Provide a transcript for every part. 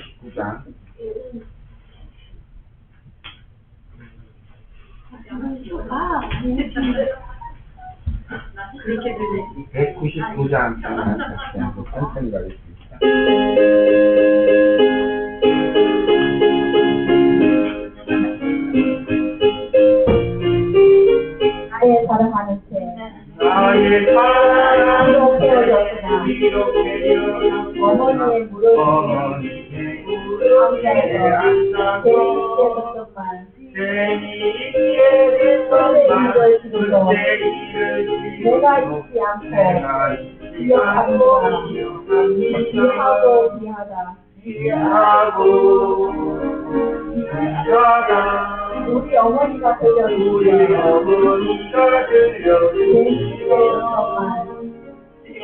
199장. 그렇게 들리지. 199장 다시 한번 천천히 가겠습니다. 나의 사랑하는 새 나의 사랑 이렇게 어렸구나 어머니의 무릎 위에 앉아서 재미있게 됐건만 그때 일을 내가 잊지 않고 기억합니다. 귀하고 귀하다. 우리 어머니가 들려주시던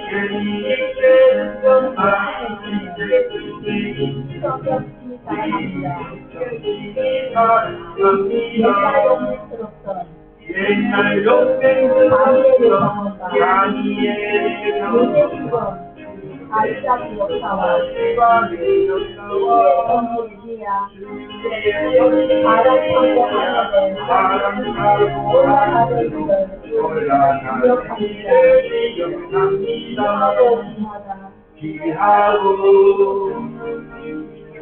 재미있게 됐건만 성격이 사랑합니다. 옛날 용맹스럽던 다니엘의 경험과 아이작 역사와 주의 전쟁이야 바람 타고 하늘에 올라가는 것을 기억합니다. 귀하고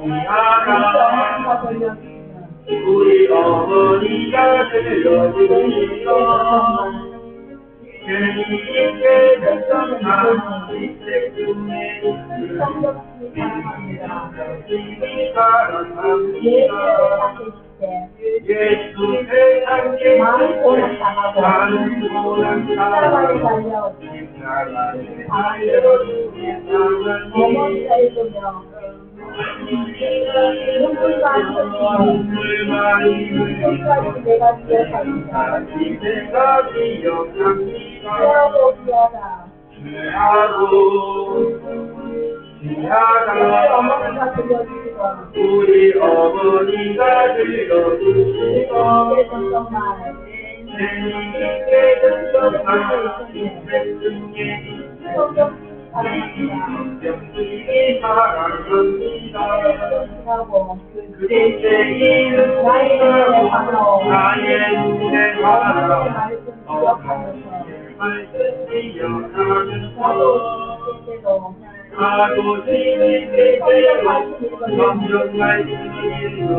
귀하다 우리 어머니가 들려주시던 재미있게 됐던 이제 꿈에 성격이 사랑합니다. 예수 세상에 많은 고난 당하고 나라에 달려 어머니가 있으며 눈물과 눈물까지 내가 기억합니다. 귀하고 귀하다. 우리 어머니가 들려주시던 우리 어머니가 들려주시던 그랬던 말 재미있게 됐던 말 성경이 사랑합니다. 사랑합니다. 그대 이름 나의 눈에 바로 나의 눈에 바로 말씀 기억하면서 나도 지킬 때도 성경 말씀을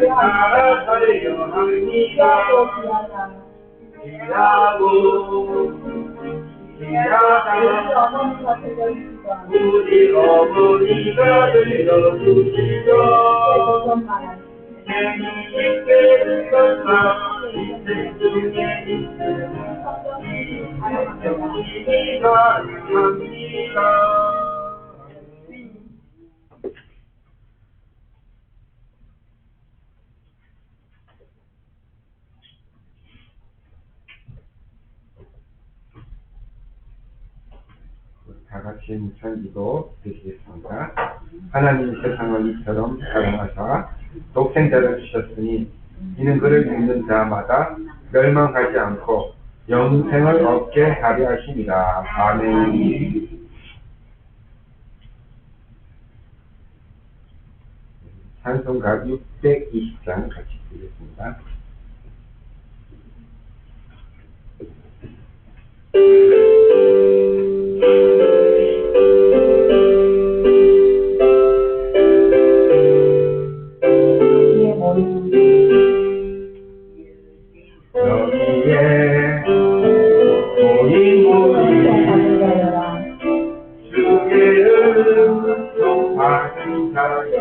따라 살려합니다. 귀하고 귀하다 우리 어머니가 들려주시던 재미있게 됐던 말 인생 중에 있으면 사랑합니다. 다 같이 무천기도 드리겠습니다. 하나님 세상을 이처럼 사랑하사 독생자를 주셨으니 이는 그를 믿는 자마다 멸망하지 않고 영생을 얻게 하려 하심이라. 아멘. 찬송가 620장 같이 드리겠습니다. 여기에 모인 주의 은총 받은 자여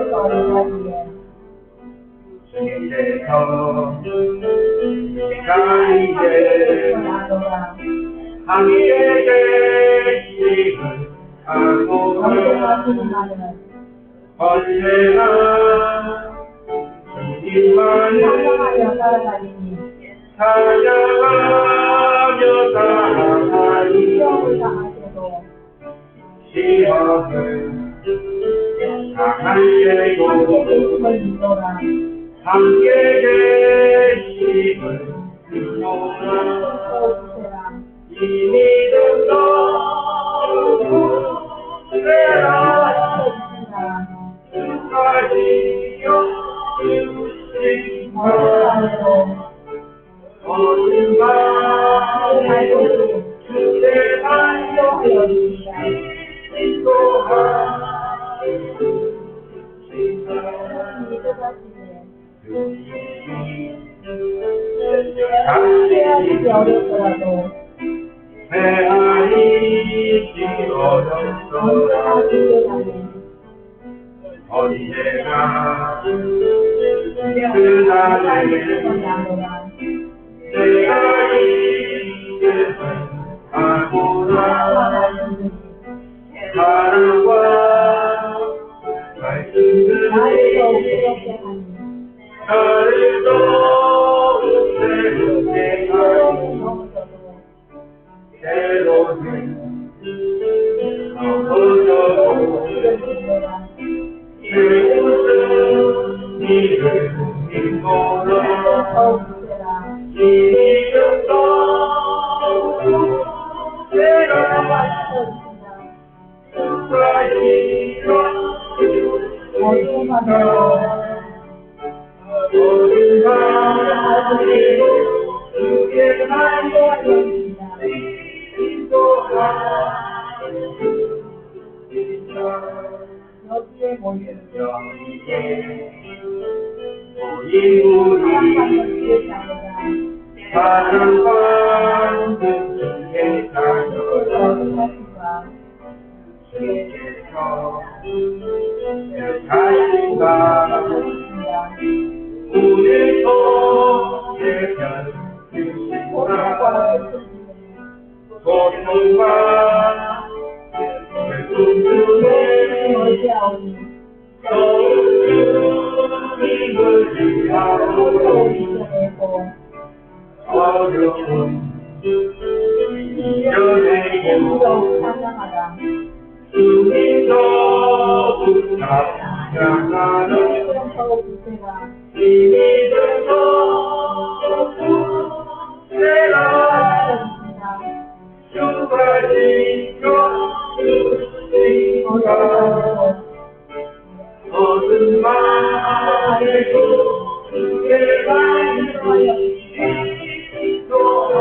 이제서 자리에 함께 계심을 알고 언제나 주님만을 찬양하며 살아가니 시험을 당할때도 함께 계심을 주노라. 이 믿음도 되라. 주신 어디로 거짓말 주의 말도 하였습니다. 해하기 어렵더라도 해하기 어렵더라 언제나 주의 안에 언제나 하나님의 그날을 나노라. 내가 이제는 알고라 사랑과 나를 더욱 말씀들이 부럽게 하니 나를 더욱 새롭게 하니 넘어져도 때로는 넘어져도 이르노라. 내 웃음 이를 믿노라 더욱 부세라. 이미 줬어 내가 하였습니다. 어두움하며 하였습니다. 여기에 모이는 사랑받는 주의 자녀라. 사랑받는 주의 자녀라 어두움하시과 자신과 하였습니다. 오늘도 고통과 예편주시라 슬픔을 고통과 슬픔 중에 의지하오니 주님을 어려운 위하여 이겨내고 어려운 이겨내고 힘으로 찬양하라. 주님도 부탁하라 주님은 더욱 부세라. 이미들도 부세라 하였습니다. 주가 지켜 주시니까 어두움하며 모든 말도 주의 말씀이 있도다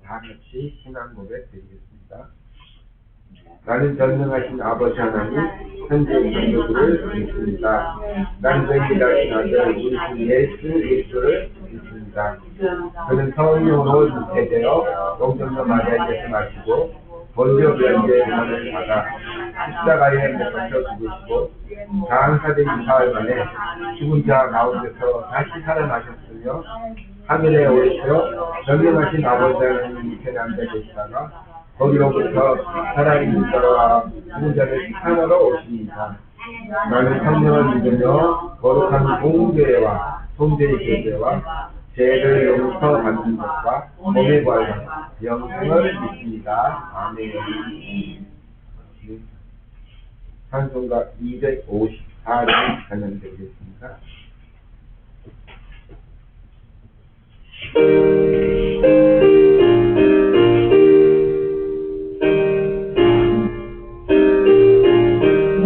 다 같이 신앙 고백 드리겠습니다. 나는 전능하신 아버지 하나님 현재의 성도들을 믿습니다. 나는 저희 자신 아들 우리 주 예수를 믿습니다. 그는 성령으로 잉태되어 용정녀 마리아에게서 마시고 본디오 빌라도의 고난을 받아 십자가에 못 박혀 죽으시고 장사된 2사흘 만에 죽은 자 가운데서 다시 살아나셨으며 하늘에 오르셔 전능하신 아버지 하나님 우편에 앉아 계시다가 거기로부터 살아있는 자와 죽은 자를 하나로 오십니다. 나는 성령을 믿으며 거룩한 공교회와 통제의 교제와 죄를 용서 받는 것과 몸의 부활과 영생을 믿습니다. 아멘. 찬송가 254를 찬양드리겠습니다.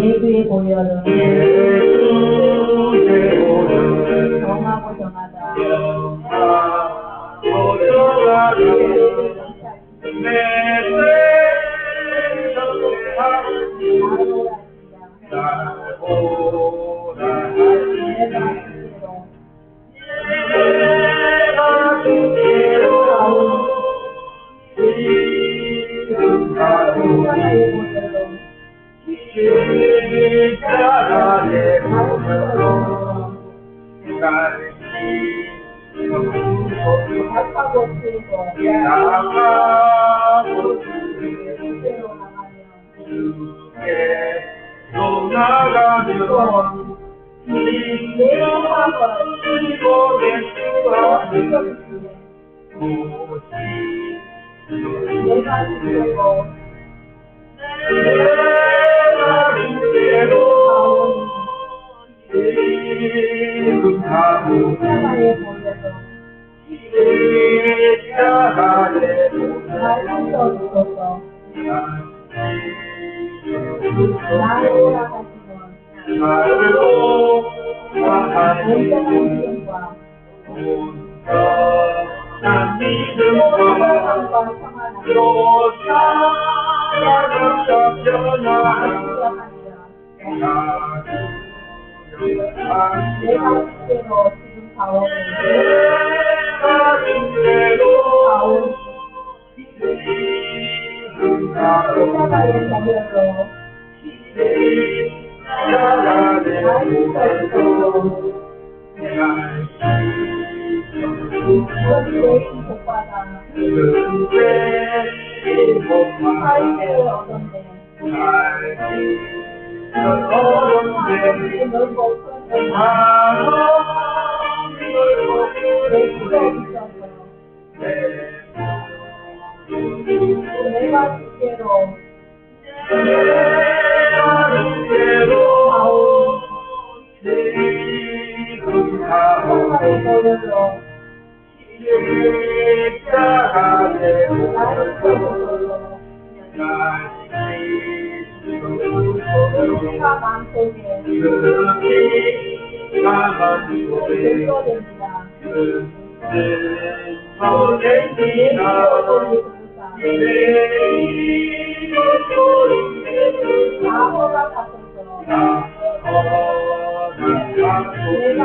예수의 보혈은 예수의 오름을 정하고 정하다. 약하고 쓰고 주께로 나가며 내용하고 내가 주께로 십자가에 몰려서 십자가 내고 나를 주소서. 나를 오라가시면 나를 온전한 오라하시고 믿음과 온전한 믿음과 평안과 평안함 또 사랑과 변화함 내가 주대로 지금 가오니 내가 주대로 지금 십자가의 자녀로 십자가 나를 내고 주소서. 이것이 내 복받아 사이를 얻었네. 넓고 큰 내 기도 있어서 내가 주대로 십자가의 노력으로 나를 주소서. 은혜가 많도록 용서됩니다. 나호가 가소서. 내가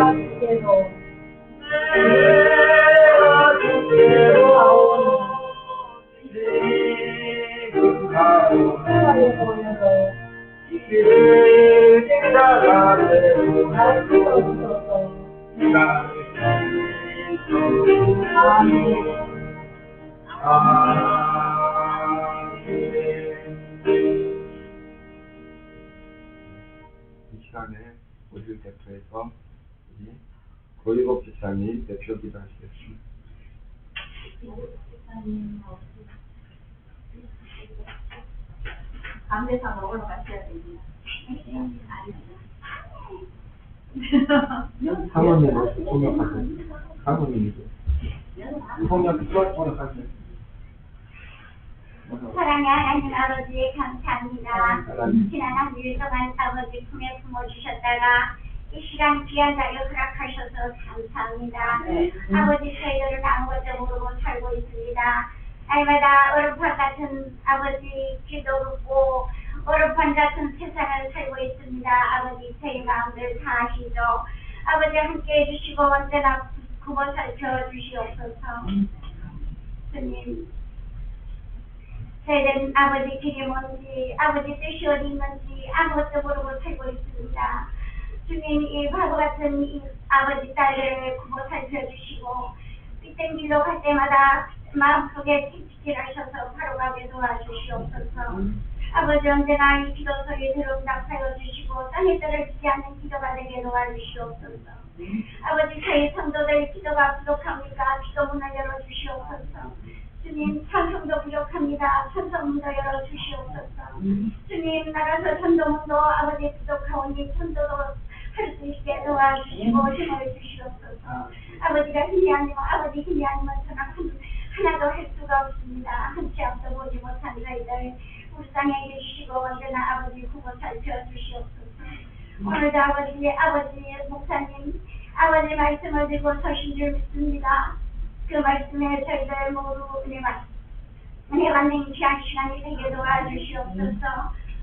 주대로 십자가의 노력으로 나를 주소서. 이 시간에 우리를 대표해서 우리 고일복 집사님 대표 기도하시겠습니다. 감대상 먹으러 가셔야 되지. 사모님으로서 통역하세요. 사모님이죠. 통역 하세요. 사랑의 하나님 아버지 감사합니다. 하나님. 지난 한 일 동안 아버지 품에 품어주셨다가 이 시간 귀한 자유 허락하셔서 감사합니다. 아버지 저희들은 아무것도 모르고 살고 있습니다. 날마다 어렵한 같은 아버지 기도 듣고 어렵한 같은 세상을 살고 있습니다. 아버지 저희 마음들 다 아시죠. 아버지 함께 해주시고 언제나 굽어 살펴 주시옵소서. 주님 저희는 아버지 길이 뭔지 아버지 뜻이 어디 있는지 아무것도 모르고 살고 있습니다. 주님 이 바보 같은 이 아버지 딸들을 굽어 살펴주시고 삐뚤 길로 갈 때마다 마음속에 채찍질하셔서 바로 가게 도와주시옵소서. 아버지 언제나 이 기도 소리 들음답하여 주시고 땅에 떨어지지 않는 기도가 되게 도와주시옵소서. 아버지 저희 성도들 기도가 부족합니까? 기도문을 열어주시옵소서. 주님 찬송도 부족합니다. 찬송문도 열어주시옵소서. 주님 나라서 전도문도 아버지 부족하오니 전도도 할 수 있게 도와주시고 힘을 주시옵소서. 아버지가 힘이 아니면 아버지 힘이 아니면 저는 하나도 할 수가 없습니다. 한 치 앞도 보지 못한 저희들 불쌍히 해주시고 언제나 아버지 구고 살펴주시옵소서. 오늘도 아버지 목사님 아버지 말씀을 들고 서신 줄 믿습니다. 그 말씀에 저희들 모두 은혜 받는 귀한 시간이 되게 도와주시옵소서.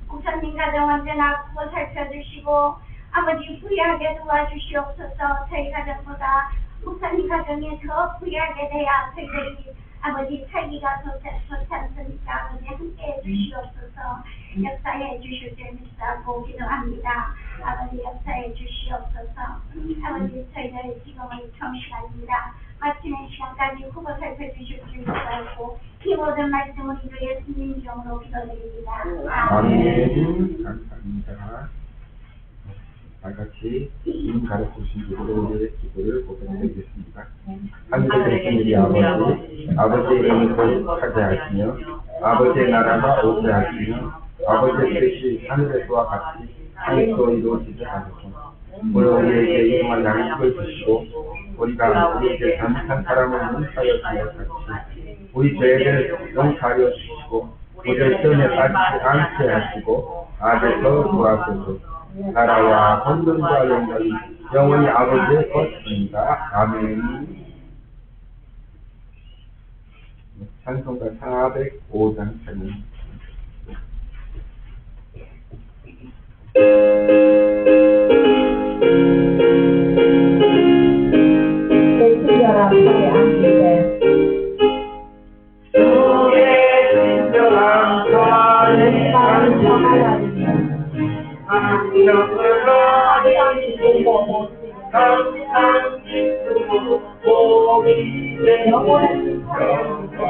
목사님 가정 언제나 구고 살펴주시고 아버지 부유하게 도와주시옵소서. 저희 가정보다 목사님 가정이 더 부유하게 돼야 저희들이 아버지 살기가 좋지 않습니까? 아버지 함께 해주시옵소서. 역사해 주실 줄 믿사고 기도합니다. 아버지 역사해 주시옵소서. 아버지 저희들 지금은 청시간입니다. 마치는 시간까지 후보 살펴주실 줄 믿사고 이 모든 말씀을 이루 예수님 이름으로 기도드립니다. 아멘. 감사합니다. 다같이 이 가르치신 기도의 기도를 고백드리겠습니다. 하늘에 계신 우리 아버지의 이름을 거룩하게 하시며 아버지의 나라가 오게 하시며 아버지의 뜻이 하늘에서와 같이 땅에서 이루어지게 하소서. 오늘 우리에게 일용할 양식을 주시고 우리가 우리에게 잘못한 사람을 용서하여 준 것 같이 우리 죄를 용서하여 주시고 우리를 시험에 빠지지 않게 하시고 악에서 돌아서서 나라와 권능과 영광이 영원히 아버지의 것입니다. 아멘. 찬송가 405장 찬양. 친절한 팔에 안기세 주의 친절한 사랑이 마음 평안하리니 안녕을 하니 항상 기쁘고 복이 되고 영원한 팔에 안기세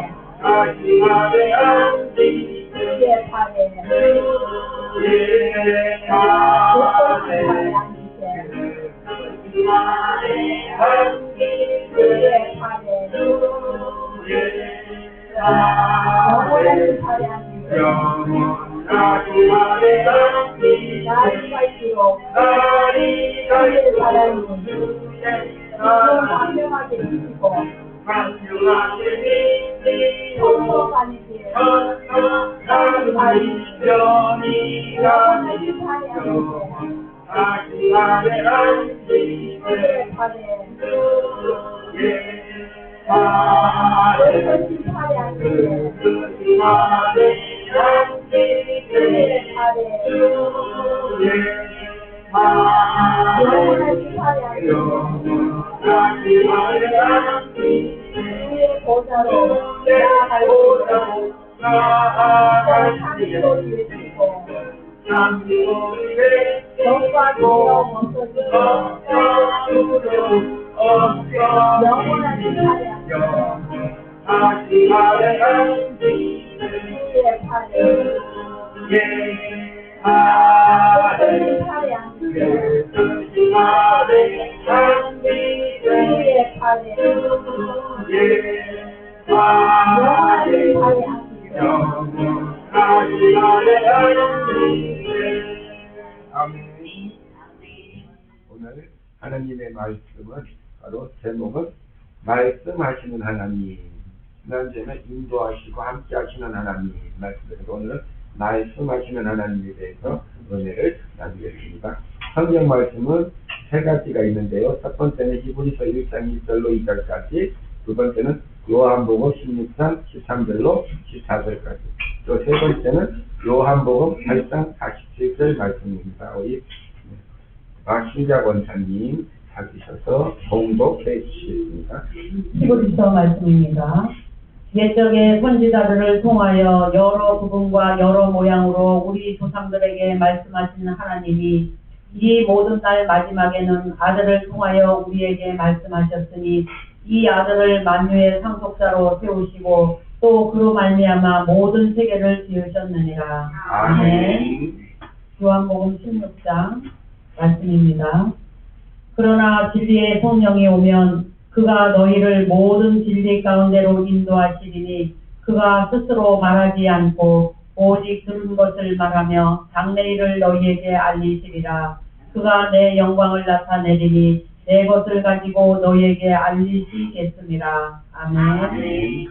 자기 아래 앉으니 주의 팔에 주의 팔에 팔에 안기세 앉으니 주의 팔에 영원한 팔에 안기세 자기 아래 앉으니 날이 갈수록 날이 주의 사랑이 갈수록 주의 주의 광명하게 지키고 강력하게 믿니 통로가는 길 천천히 변이 가니 영원한 팔에 안기세 자기 아래 앉으니 주의 팔에 주의 팔에 예수님 팔에 안기세 주의 아래 앉으니 주의 팔에 영원한 팔에 안기세 자기 아래 앉으니 주의 보좌로 나아갈 수 나아갈 참소리 외치고 장소리에 영과 기업 없어지고 영원한 팔에 안기세 다시 아래 앉으니 주의 팔에 예 아래 예수님 팔에 안기세 다시 아래 앉으니 주의 팔에 예 영원한 아래 팔에 안기세 다시 아래 앉으니 아멘. 오늘 하나님의 말씀은 바로 제목은 말씀하시는 하나님. 지난주에는 인도하시고 함께하시는 하나님 말씀드렸고 오늘은 말씀하시는 하나님에 대해서 은혜를 나누겠습니다. 성경 말씀은 세 가지가 있는데요. 첫 번째는 히브리서 1장 1절로 2절까지, 두 번째는 요한복음 16장 13절로 14절까지, 또 세 번째는 요한복음 8장 47절 말씀입니다. 우리 박신자 권사님 찾으셔서 봉독해 주시겠습니다. 히브리서 말씀입니다. 옛적의 선지자들을 통하여 여러 부분과 여러 모양으로 우리 조상들에게 말씀하시는 하나님이 이 모든 날 마지막에는 아들을 통하여 우리에게 말씀하셨으니 이 아들을 만유의 상속자로 세우시고 또 그로 말미암아 모든 세계를 지으셨느니라. 아멘. 요한복음 16장 말씀입니다. 그러나 진리의 성령이 오면 그가 너희를 모든 진리 가운데로 인도하시리니 그가 스스로 말하지 않고 오직 들은 것을 말하며 장래일을 너희에게 알리시리라. 그가 내 영광을 나타내리니 내 것을 가지고 너희에게 알리시겠습니다. 아멘.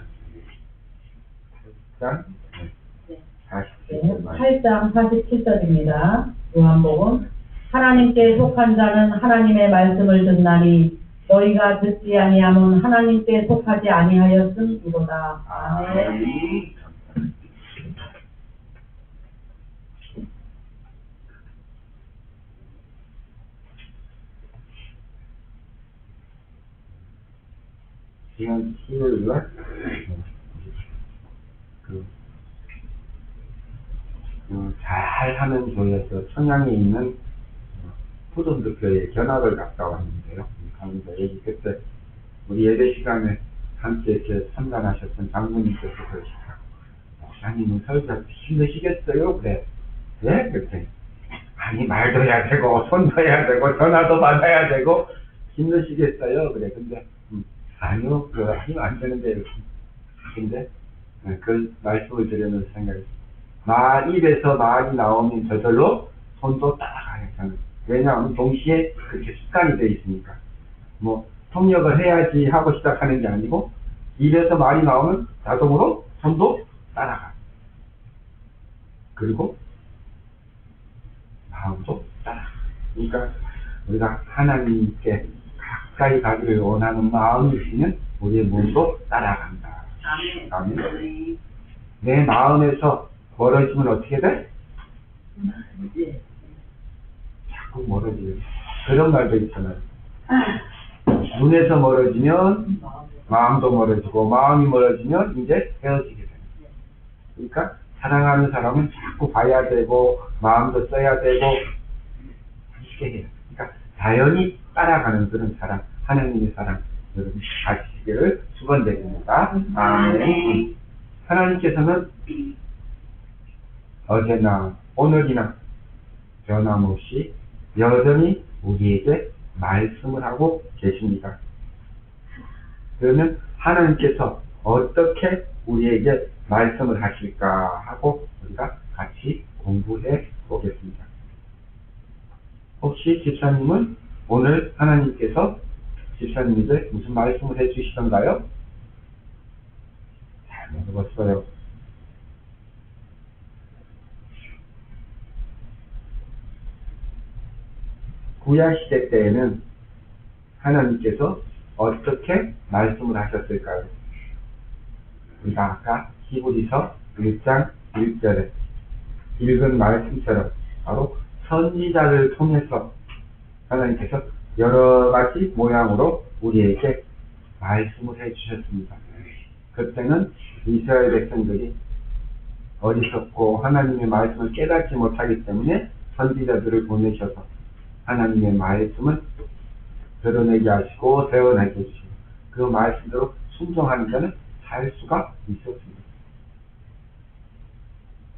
8장 47절입니다. 요한복음. 하나님께 속한 자는 하나님의 말씀을 듣나니 너희가 듣지 아니하면 하나님께 속하지 아니하였음이로다. 아멘. 지난 수요일날 잘하는 교회에서 청양에 있는 푸른득교회 견학을 갔다 왔는데요. 가면서 그때 우리 예배 시간에 함께 이렇게 참관하셨던 장로님께서 그러시더라고요. 목사님은 설교 힘드시겠어요? 그래. 네? 그랬더니 아니 말도 해야 되고 손도 해야 되고 전화도 받아야 되고 힘드시겠어요? 그래. 근데 아니요. 하면 안 되는데. 근데 그 말씀을 드리면서 생각했어요. 입에서 말이 나오면 저절로 손도 따라가요. 왜냐하면 동시에 그렇게 습관이 되어 있으니까. 통역을 해야지 하고 시작하는 게 아니고 입에서 말이 나오면 자동으로 손도 따라가. 그리고 마음도 따라가. 그러니까 우리가 하나님께 가까이 가기를 원하는 마음이 있으면 우리의 몸도 따라간다. 아멘. 내 마음에서 멀어지면 어떻게 돼? 자꾸 멀어지요. 그런 말도 있잖아요. 눈에서 멀어지면 마음도 멀어지고 마음이 멀어지면 이제 헤어지게 됩니다. 그러니까 사랑하는 사람은 자꾸 봐야 되고 마음도 써야 되고 함께 해요. 그러니까 자연히 따라가는 그런 사랑, 하나님의 사랑 여러분 가지시기를 축원드립니다. 아멘. 하나님께서는 어제나 오늘이나 변함없이 여전히 우리에게 말씀을 하고 계십니다. 그러면 하나님께서 어떻게 우리에게 말씀을 하실까 하고 우리가 같이 공부해 보겠습니다. 혹시 집사님은 오늘 하나님께서 집사님에게 무슨 말씀을 해 주시던가요? 잘 물어봤어요. 구약시대 때에는 하나님께서 어떻게 말씀을 하셨을까요? 우리가 아까 히브리서 1장 1절에 읽은 말씀처럼 바로 선지자를 통해서 하나님께서 여러 가지 모양으로 우리에게 말씀을 해주셨습니다. 그때는 이스라엘 백성들이 어리석고 하나님의 말씀을 깨닫지 못하기 때문에 선지자들을 보내셔서 하나님의 말씀을 드러내게 하시고 세워나게 해주시고 그 말씀대로 순종하는 자는 살 수가 있었습니다.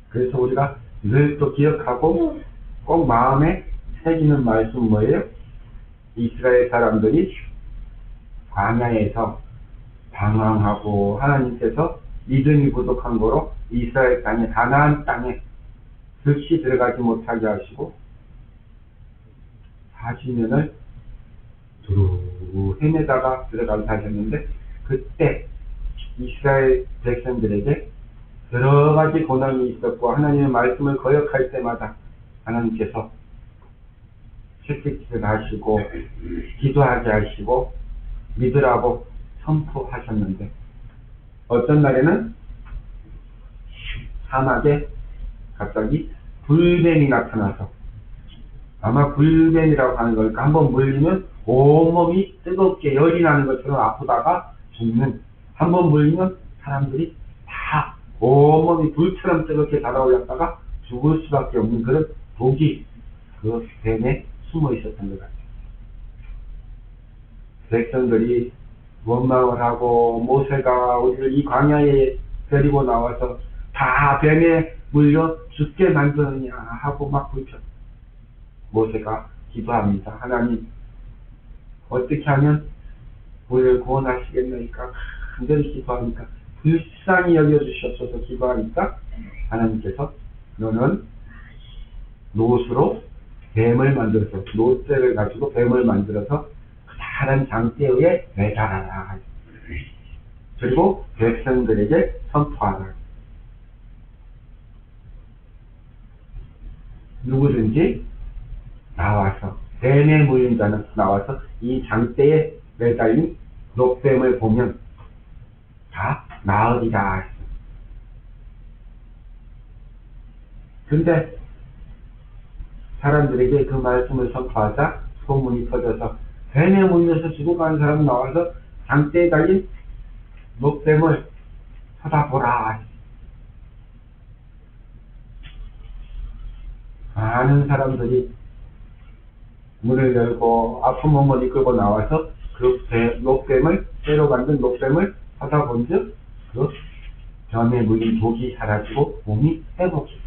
그래서 우리가 늘 또 기억하고 꼭 마음에 새기는 말씀 뭐예요? 이스라엘 사람들이 광야에서 방황하고 하나님께서 믿음이 부족한 거로 이스라엘 땅에 가나안 땅에 즉시 들어가지 못하게 하시고 40년을 두루 헤매다가 들어가게 하셨는데 그때 이스라엘 백성들에게 여러 가지 고난이 있었고 하나님의 말씀을 거역할 때마다 하나님께서 채찍질을 하시고 기도하게 하시고 믿으라고 선포하셨는데 어떤 날에는 사막에 갑자기 불뱀이 나타나서 아마 불뱀이라고 하는 걸까 한번 물리면 온몸이 뜨겁게 열이 나는 것처럼 아프다가 죽는 한번 물리면 사람들이 다 온몸이 불처럼 뜨겁게 달아올랐다가 죽을 수밖에 없는 그런 독이 그 뱀에 숨어 있었던 것 같아요. 백성들이 원망을 하고 모세가 우리를 이 광야에 데리고 나와서 다 뱀에 물려 죽게 만드느냐 하고 막 불평. 모세가 기도합니다. 하나님 어떻게 하면 우리를 구원하시겠나이까 간절히 기도하니까 불쌍히 여겨주셨어서 기도하니까 하나님께서 너는 노수로 뱀을 만들어서 노쇠를 가지고 뱀을 만들어서 커다란 장대에 매달아라. 그리고 백성들에게 선포하라. 누구든지 나와서 뱀에 물린 자는 나와서 이 장대에 매달린 녹뱀을 보면 다 나으리라. 근데 사람들에게 그 말씀을 선포하자 소문이 퍼져서 뱀에 물려서 죽어가는 사람 나와서 장대에 달린 녹뱀을 쳐다보라. 많은 사람들이 문을 열고 아픈 몸을 이끌고 나와서 그 녹뱀을 쇠로 만든 녹뱀을 쳐다본즉 그 변에 물린 독이 사라지고 몸이 회복했어요.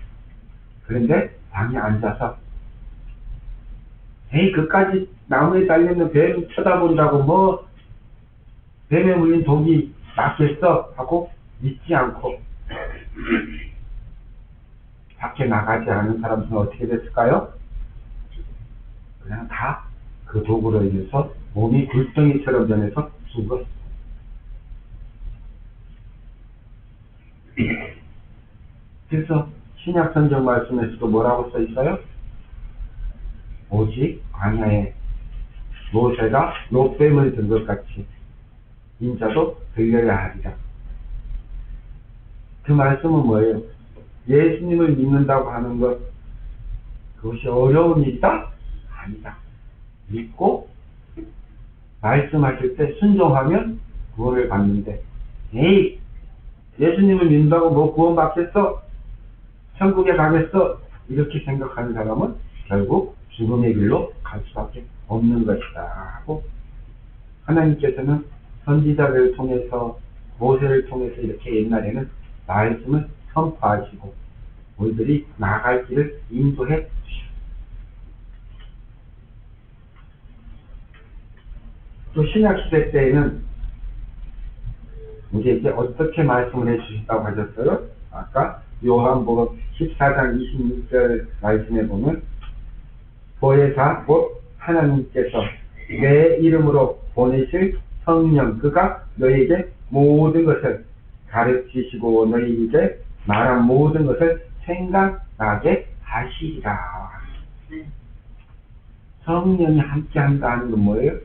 그런데 방에 앉아서 에이 그까지 나무에 달려있는 뱀 쳐다본다고 뭐 뱀에 물린 독이 낫겠어 하고 믿지 않고 밖에 나가지 않은 사람들은 어떻게 됐을까요? 그냥 다 그 독으로 인해서 몸이 불덩이처럼 변해서 죽었어. 그래서 신약 성경 말씀에서도 뭐라고 써 있어요? 오직 광야에 모세가 노뱀을 든 것 같이 인자도 들려야 하리라. 그 말씀은 뭐예요? 예수님을 믿는다고 하는 것, 그것이 어려운 일이다? 아니다. 믿고 말씀하실 때 순종하면 구원을 받는데, 에이, 예수님을 믿는다고 뭐 구원 받겠어? 천국에 가겠어? 이렇게 생각하는 사람은 결국 죽음의 길로 갈 수밖에 없는 것이다 하고, 하나님께서는 선지자를 통해서 모세를 통해서 이렇게 옛날에는 말씀을 선포하시고 우리들이 나아갈 길을 인도해 주시고, 또 신약시대 때에는 우리에게 어떻게 말씀을 해주셨다고 하셨어요? 아까 요한복음 14장 26절 말씀에 보면, 보혜사 곧 하나님께서 내 이름으로 보내실 성령 그가 너희에게 모든 것을 가르치시고 너희에게 말한 모든 것을 생각나게 하시리라. 성령이 함께한다 하는 건 뭐예요?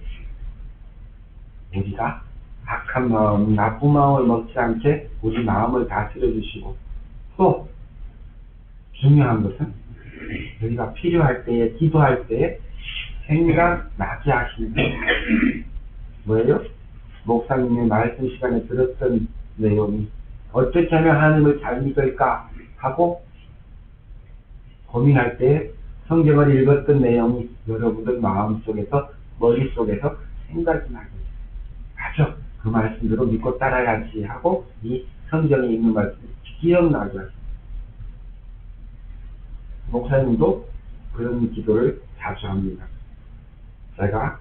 우리가 악한 마음, 나쁜 마음을 먹지 않게 우리 마음을 다스려 주시고, 또 중요한 것은 우리가 필요할 때에, 기도할 때에 생각나게 하시는 거예요. 뭐예요? 목사님의 말씀 시간에 들었던 내용이 어떻게 하면 하나님을 잘 믿을까 하고 고민할 때 성경을 읽었던 내용이 여러분들 마음속에서, 머릿속에서 생각이 나게, 맞아, 그 말씀대로 믿고 따라야지 하고 이 성경에 있는 말씀이 기억나게 하십니다. 목사님도 그런 기도를 자주 합니다. 제가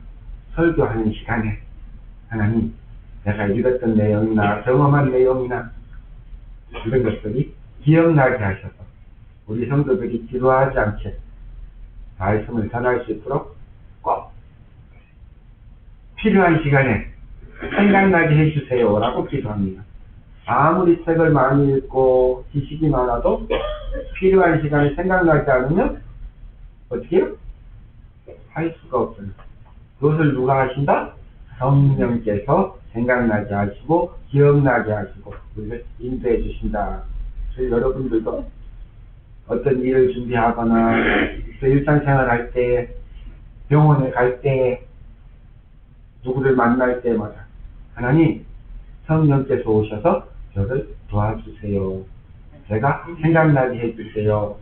설교하는 시간에 하나님, 내가 읽었던 내용이나 경험한 내용이나 이런 것들이 기억나게 하셔서 우리 성도들이 지루하지 않게 말씀을 전할 수 있도록 꼭 필요한 시간에 생각나게 해주세요 라고 기도합니다. 아무리 책을 많이 읽고 지식이 많아도 필요한 시간에 생각나지 않으면 어떻게 해요? 할 수가 없어요. 그것을 누가 하신다? 성령께서 생각나게 하시고 기억나게 하시고 우리를 인도해 주신다. 그래서 여러분들도 어떤 일을 준비하거나 또 일상생활 할 때, 병원에 갈 때, 누구를 만날 때마다 하나님, 성령께서 오셔서 저를 도와주세요. 제가 생각나게 해주세요.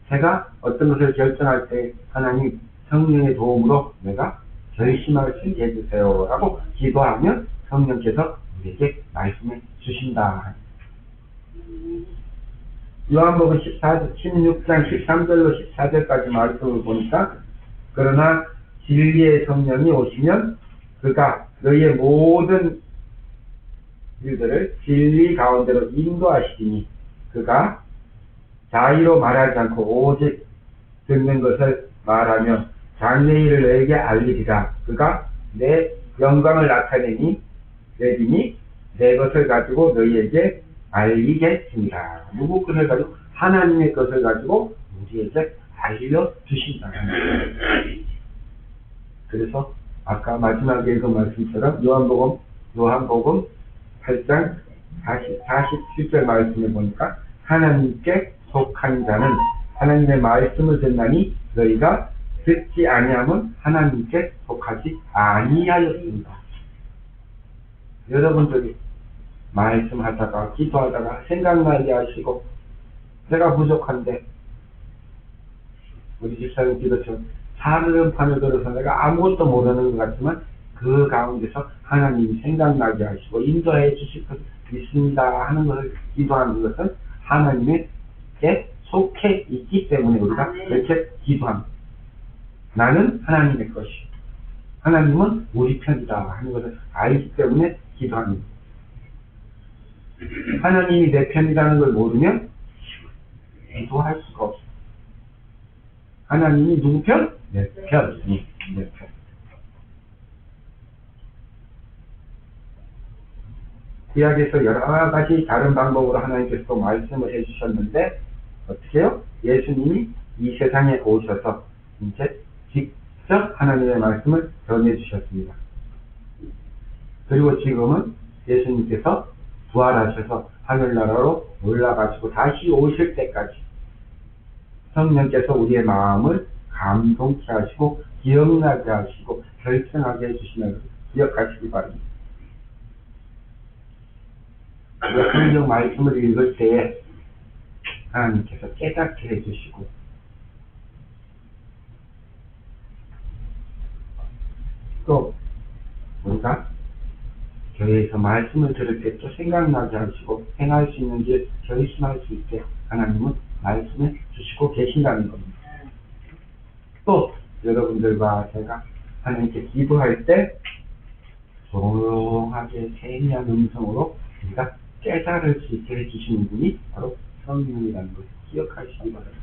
제가 어떤 것을 결정할 때 하나님, 성령의 도움으로 내가 결심할 수 있게 해주세요 라고 기도하면 성령께서 우리에게 말씀해 주신다. 요한복음 16장 13절로 14절까지 말씀을 보니까, 그러나 진리의 성령이 오시면 그가 너희의 모든 일들을 진리 가운데로 인도하시리니 그가 자의로 말하지 않고 오직 듣는 것을 말하며 장래일을 너에게 알리리라. 그가 내 영광을 나타내니 내림이 내 것을 가지고 너희에게 알리겠습니다. 누구 것을 가지고? 하나님의 것을 가지고 우리에게 알려주신다. 그래서 아까 마지막에 읽은 말씀처럼 요한복음 8장 47절 말씀에 보니까, 하나님께 속한 자는 하나님의 말씀을 듣나니 너희가 듣지 아니하면 하나님께 속하지 아니하였습니다. 여러분들이 말씀하다가 기도하다가 생각나게 하시고, 내가 부족한데, 우리 집사님 기도처럼 사르름판을 걸어서 내가 아무것도 모르는 것 같지만 그 가운데서 하나님이 생각나게 하시고 인도해 주실 것 있습니다 하는 것을 기도하는 것은 하나님께 속해 있기 때문에 우리가 그렇게 기도합니다. 나는 하나님의 것이, 하나님은 우리 편이다 하는 것을 알기 때문에 기도합니다. 하나님이 내 편이라는 걸 모르면 기도할 수가 없어요. 하나님이 누구 편? 내 편. 내 편. 구약에서 여러 가지 다른 방법으로 하나님께서 또 말씀을 해주셨는데 어떻게 해요? 예수님이 이 세상에 오셔서 이제 직접 하나님의 말씀을 전해주셨습니다. 그리고 지금은 예수님께서 부활하셔서 하늘나라로 올라가시고 다시 오실 때까지 성령께서 우리의 마음을 감동케 하시고 기억나게 하시고 결정하게 해주시는 것을 기억하시기 바랍니다. 우리가 성경 말씀을 읽을 때에 하나님께서 깨닫게 해주시고 또 우리가 교회에서 말씀을 들을 때 또 생각나게 하시고 행할 수 있는지 결심할 수 있게 하나님은 말씀해 주시고 계신다는 겁니다. 또 여러분들과 제가 하나님께 기도할 때 조용하게 세미한 음성으로 우리가 깨달을 수 있게 해주시는 분이 바로 성령이라는 것을 기억하시기 바랍니다.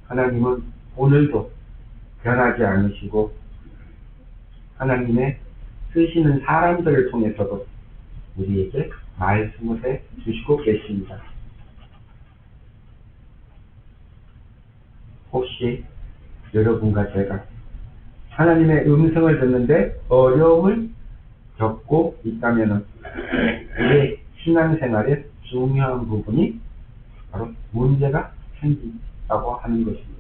하나님은 오늘도 변하지 않으시고 하나님의 쓰시는 사람들을 통해서도 우리에게 말씀을 해 주시고 계십니다. 혹시 여러분과 제가 하나님의 음성을 듣는데 어려움을 겪고 있다면 우리의 신앙생활의 중요한 부분이 바로 문제가 생긴다고 하는 것입니다.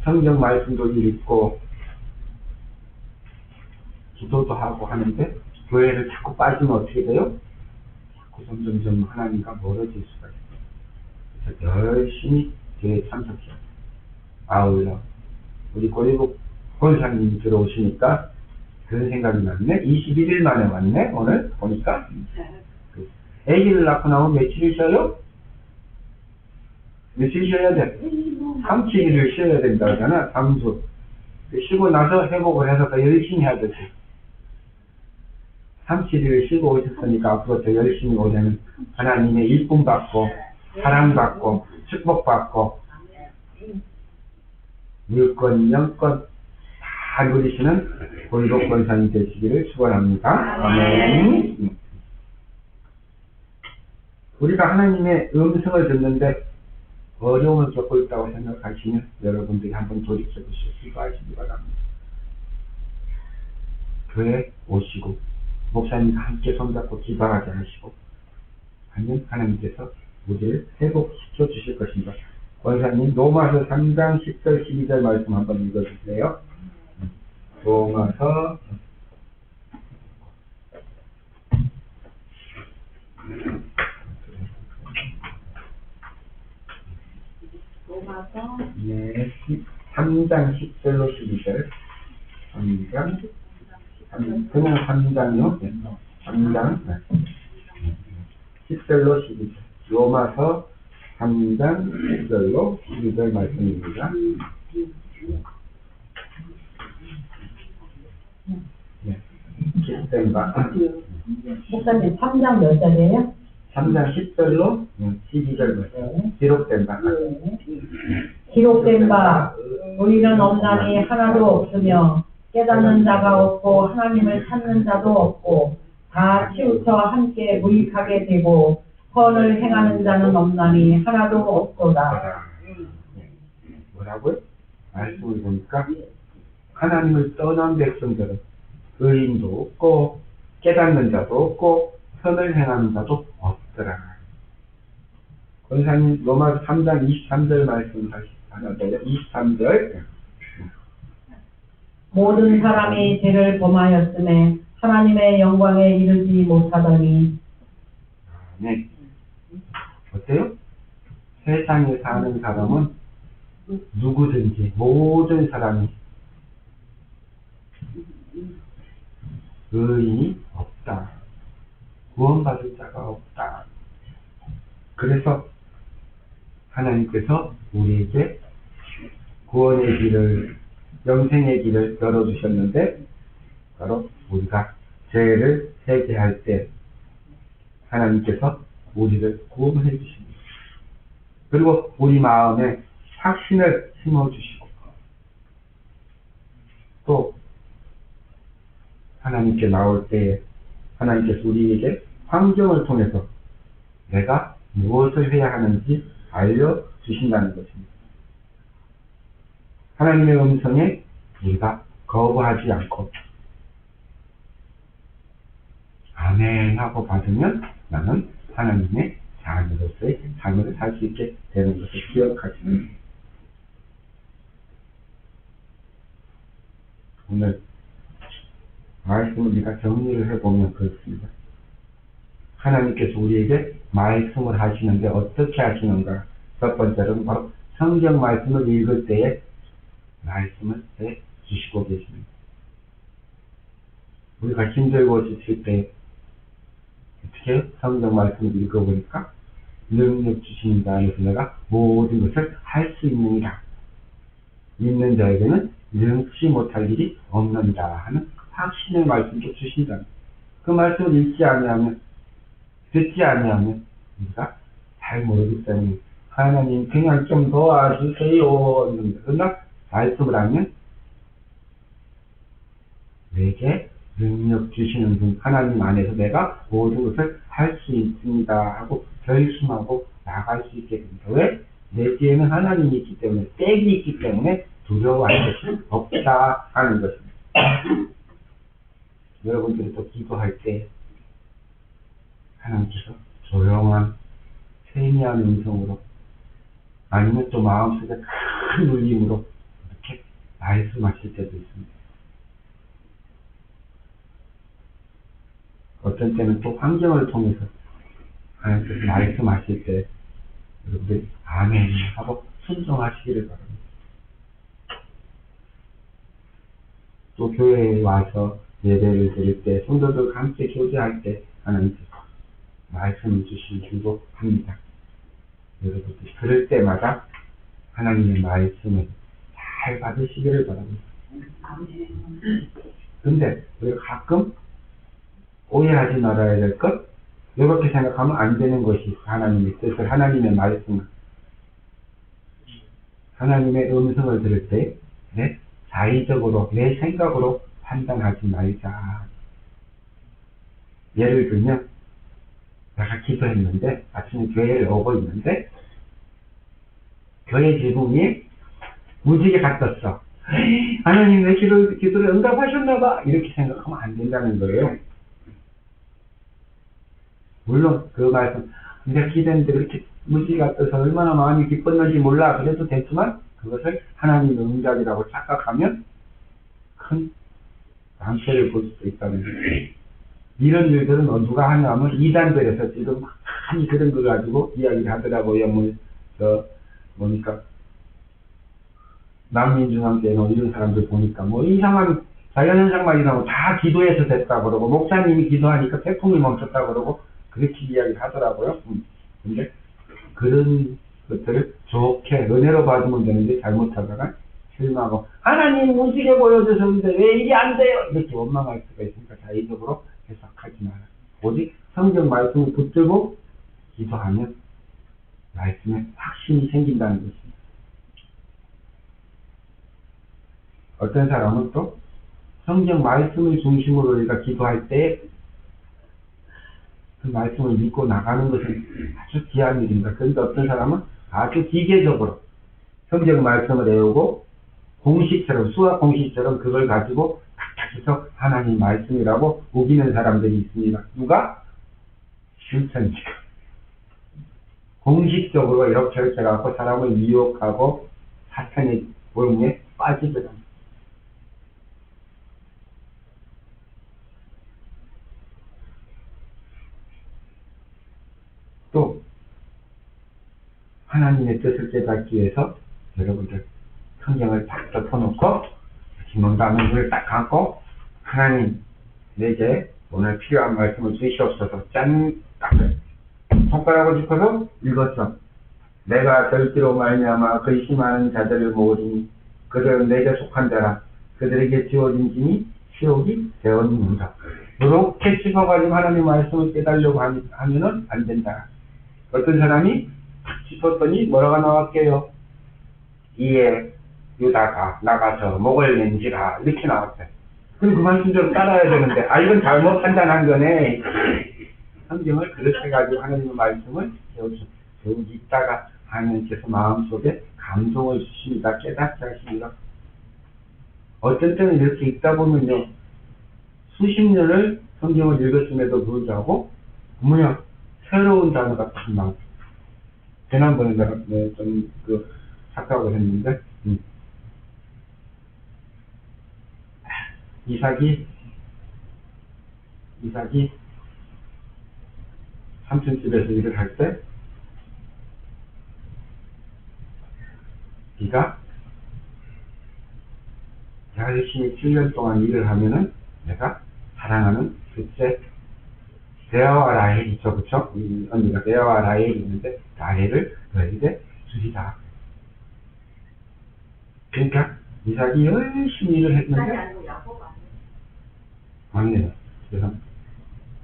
성경 말씀도 읽고 기도도 하고 하는데 교회를 자꾸 빠지면 어떻게 돼요? 자꾸 점점 하나님과 멀어질 수가 있어요. 그래서 열심히 교회에 참석해요. 아울러 우리 고리국 권사님이 들어오시니까 그런 생각이 났네. 21일 만에 왔네. 오늘 보니까 아기를 낳고 나면 며칠을 쉬어요? 며칠 쉬어야 돼? 3, 7일을 쉬어야 된다 하잖아. 3주. 쉬고 나서 회복을 해서 더 열심히 해야 되지. 3, 7일을 쉬고 오셨으니까 앞으로 더 열심히 오려면 하나님의 일품 받고 사랑받고 축복받고 물권, 영권 다 누리시는 고리국 권사님 되시기를 축원합니다. 아멘. 우리가 하나님의 음성을 듣는데 어려움을 겪고 있다고 생각하시면 여러분들이 한번 돌이켜보시고 기도하시기 바랍니다. 교회 오시고 목사님과 함께 손잡고 기도하게 하시고 하면 하나님께서 우리를 회복시켜 주실 것입니다. 권사님 로마서 3장 10절 12절 말씀 한번 읽어주세요. 로마서 네, 3장 10절로 12절 3장 그냥 3장이요? 네. 3장 10절로 12절 로마서 3장 10절로 12절 말씀입니다. 네. 기록된 바 목사님 3장 몇 절이에요? 3장 10절로 12절 말씀 기록된 바 기록된 바 우리는 없나니 하나도 없으며 깨닫는 자가 없고 하나님을 찾는 자도 없고 다 치우쳐 함께 무익하게 되고 선을 행하는 자는 없나니 하나도 없도다. 뭐라고요? 말씀을 보니까 하나님을 떠난 백성들은 의인도 없고 깨닫는 자도 없고 선을 행하는 자도 없더라. 권사님 로마서 3장 23절 말씀 다시 하나요? 23절 모든 사람이 죄를 범하였음에 하나님의 영광에 이르지 못하더니. 네. 어때요? 세상에 사는 사람은 누구든지 모든 사람이 의인이 없다. 구원받을 자가 없다. 그래서 하나님께서 우리에게 구원의 길을 영생의 길을 열어주셨는데 바로 우리가 죄를 회개할 때 하나님께서 우리를 구원해 주십니다. 그리고 우리 마음에 확신을 심어주시고 또 하나님께 나올 때 하나님께서 우리에게 환경을 통해서 내가 무엇을 해야 하는지 알려주신다는 것입니다. 하나님의 음성에 우리가 거부하지 않고 아멘 하고 받으면 나는 하나님의 자녀로서의 삶을 살 수 있게 되는 것을 기억하시면 오늘 말씀을 우리가 정리를 해보면 그렇습니다. 하나님께서 우리에게 말씀을 하시는데 어떻게 하시는가? 첫 번째로는 바로 성경 말씀을 읽을 때에 말씀을 해 주시고 계십니다. 우리가 힘들고 지칠 때 어떻게 성경 말씀을 읽어보니까 능력 주시는 자 안에서 내가 모든 것을 할 수 있느니라. 믿는 자에게는 능치 못할 일이 없느니라 하는 확신의 말씀도 주신다. 그 말씀을 읽지 아니하면 듣지 아니하면 우리가 잘 모르기 때문에 하나님 그냥 좀 도와주세요. 그러나 말씀을 하면 내게 능력 주시는 분 하나님 안에서 내가 모든 것을 할 수 있습니다 하고 결심하고 나갈 수 있게 됩니다. 왜? 내 뒤에는 하나님이 있기 때문에 떼기 있기 때문에 두려워할 것이 없다 하는 것입니다. 여러분들이 또 기도할 때 하나님께서 조용한 세미한 음성으로 아니면 또 마음속에 큰 울림으로 이렇게 말씀하실 때도 있습니다. 어떤 때는 또 환경을 통해서 하나님께서 말씀하실 때 여러분들이 아멘 하고 순종하시기를 바랍니다. 또 교회에 와서 예배를 드릴 때 성도들과 함께 교제할 때 하나님께서 말씀을 주시기도 합니다. 여러분들 그럴 때마다 하나님의 말씀을 잘 받으시기를 바랍니다. 근데 우리가 가끔 오해하지 말아야 될 것, 이렇게 생각하면 안 되는 것이 하나님의 뜻을, 하나님의 말씀을, 하나님의 음성을 들을 때 내 자의적으로, 내 생각으로 판단하지 말자. 예를 들면 내가 기도했는데 아침에 교회를 오고 있는데 교회 지붕이 무지개 같았어. 하나님 내 기도를 응답하셨나봐. 이렇게 생각하면 안 된다는 거예요. 물론 그 말씀 내가 기도했는데 그렇게 무지개 같아서 얼마나 마음이 기뻤는지 몰라. 그래도 됐지만 그것을 하나님의 응답이라고 착각하면 큰 낭패를 볼 수도 있다는 거예요. 이런 일들은 누가 하냐면 이단들에서 지금 많이 그런 걸 가지고 이야기를 하더라고요. 뭐니까 남민중앙교회나 이런 사람들 보니까 뭐 이상한 자연현상만 일어나고 다 기도해서 됐다 그러고 목사님이 기도하니까 태풍이 멈췄다 그러고 그렇게 이야기를 하더라고요. 근데 그런 것들을 좋게 은혜로 받으면 되는데 잘못하다가 실망하고 하나님 무지개 보여주셨는데 왜 이게 안 돼요? 이렇게 원망할 수가 있으니까 자의적으로 해석하지 마라. 오직 성경 말씀을 붙들고 기도하면 말씀에 확신이 생긴다는 것입니다. 어떤 사람은 또 성경 말씀을 중심으로 우리가 기도할 때 그 말씀을 믿고 나가는 것은 아주 귀한 일입니다. 그런데 어떤 사람은 아주 기계적으로 성경 말씀을 외우고 공식처럼 수학 공식처럼 그걸 가지고 탁탁해서 하나님 말씀이라고 우기는 사람들이 있습니다. 누가? 실천지가 공식적으로 이렇게 해갖고 사람을 미혹하고 사탄의 모임에 빠지더랍니다. 또 하나님의 뜻을 깨닫기 위해서 여러분들 성경을 딱 덮어놓고 눈 감은 눈을 딱 감고 하나님 내게 오늘 필요한 말씀을 주시옵소서. 짠! 딱 손가락을 짚어서 읽었어. 내가 절기로 말미암아 근심하는 자들을 모으리니 그들은 내게 속한 자라. 그들에게 지어진 짐이 시옥이 되었는가. 이렇게 짚어가지고 하나님 말씀을 깨달으려고 하면은 안 된다. 어떤 사람이 탁 짚었더니 뭐라고 나왔게요? 이에 유다가 나가서 목을 낸지라 이렇게 나왔어요. 그럼 그 말씀대로 따라야 되는데, 아, 이건 잘못 판단한 거네. 성경을 그렇게 가지고 하나님의 말씀을 배우고 있다가 하나님께서 마음속에 감동을 주십니다. 깨닫게 하십니다. 어떤 때는 이렇게 읽다 보면요, 수십 년을 성경을 읽었음에도 불구하고 뭐냐, 새로운 단어가 딱 나오죠. 지난번에 내가 좀 착각을 했는데, 이삭이 삼촌 집에서 일을 할 때, 네가 열심히 7년 동안 일을 하면은 내가 사랑하는 둘째 레아와 라헬이 있죠, 그쵸? 언니가 레아와 라헬이 있는데 라헬을 너에게 주리다. 그러니까 이삭이 열심히 일을 했는데 맞네요. 그래서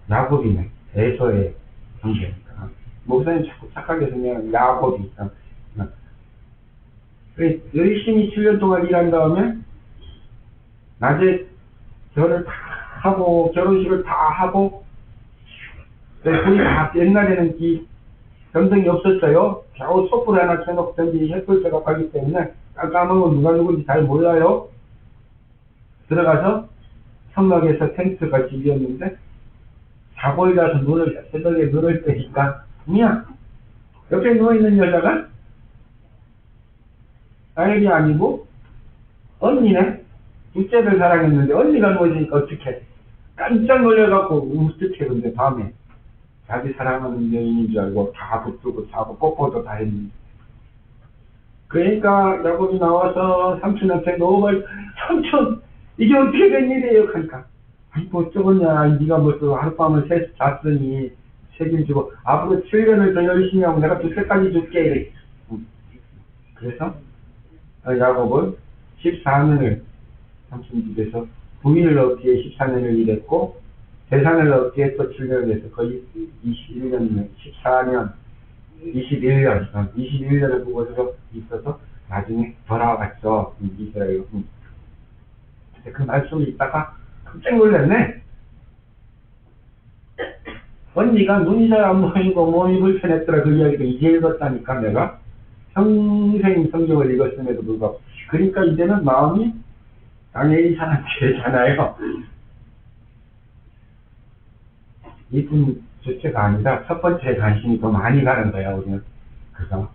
야곱이네. 에서의 형제니까. 목사님 자꾸 착하게 생각하면 야곱이. 열심히 7년 동안 일한 다음에 낮에 결혼을 다 하고 결혼식을 다 하고 거의 다 옛날에는 이 전등이 없었어요. 겨우 촛불 하나 켜놓던지 햇불 켜놓고 하기 때문에 깜깜하면 누가 누군지 잘 몰라요. 들어가서 성막에서 텐트가 집이었는데 자고 일어나서 새벽에 눈을 뜨니까 그냥 옆에 누워있는 여자가 라헬이 아니고 언니네. 둘째를 사랑했는데 언니가 누워있으니까 어떡해. 깜짝 놀래갖고 어떡해. 근데 밤에 자기 사랑하는 여인인 줄 알고 다 붙들고 자고 뽀뽀도 다 했는데, 그러니까 야곱이 나와서 삼촌한테 너무 삼촌 이게 어떻게 된 일이에요? 하니까 아니 뭐 어쩌겠냐, 네가 뭐 하룻밤을 잤으니 책임지고 앞으로 7년을 더 열심히 하고 내가 2살까지 줄게 이래. 그래서 야곱은 14년을 삼촌 집에서 부인을 얻기에 14년을 일했고 재산을 얻기에 또 7년을 해서 거의 21년, 14년, 21년을 그곳에서 있어서 나중에 돌아왔죠. 이스라엘. 근데 그 말씀을 읽다가 깜짝 놀랐네. 언니가 눈이 잘 안 보이고 몸이 불편했더라. 그 이야기를 이제 읽었다니까 내가. 평생 성경을 읽었음에도 불구하고. 그러니까 이제는 마음이 당연히 사람들이잖아요. 이쁜 주체가 아니라 첫 번째 관심이 더 많이 가는 거야, 우리는. 그래서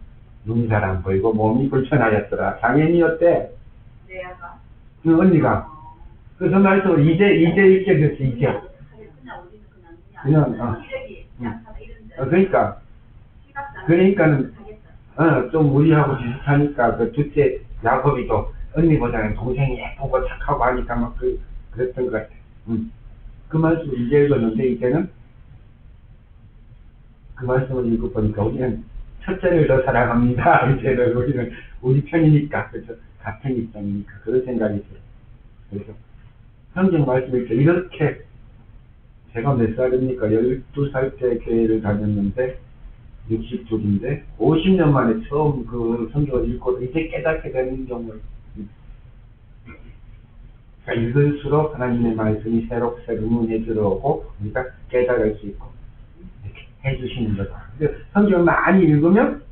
눈이 잘 안 보이고 몸이 불편하였더라. 당연히 어때? 레아가. 그 언니가. 그래서 말씀을 이제 읽게 됐어, 이제. 그냥, 그러니까는, 좀 우리하고 비슷하니까, 그 둘째 야곱이도 언니보다는 동생이 예쁘고 착하고 하니까 막 그랬던 것 같아. 그 말씀을 이제 읽었는데, 이제는 그 말씀을 읽어보니까 우리는 첫째를 더 사랑합니다. 이제는 우리는 우리 편이니까, 그렇죠? 같은 입장이니까 그런 생각이 들어요. 그래서 성경 말씀을 이렇게 제가 몇 살입니까? 12살 때 교회를 다녔는데 62인데 50년 만에 처음 그 성경을 읽고 이제 깨닫게 되는 경우를, 그러니까 읽을수록 하나님의 말씀이 새록새록 눈에 들어오고 우리가 깨달을 수 있고 이렇게 해주시는 거다. 성경을 많이 읽으면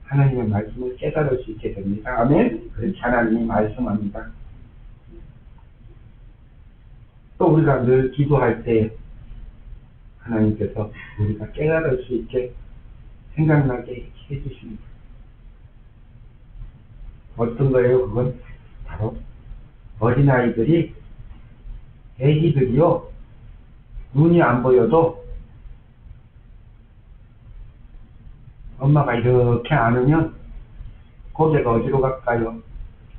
하나님의 말씀을 깨달을 수 있게 됩니다. 아멘. 그렇지 하나님이 말씀합니다. 또 우리가 늘 기도할 때 하나님께서 우리가 깨달을 수 있게 생각나게 해주십니다. 어떤 거예요? 그건 바로 어린아이들이, 애기들이요, 눈이 안 보여도 엄마가 이렇게 안으면 고개가 어디로 갈까요?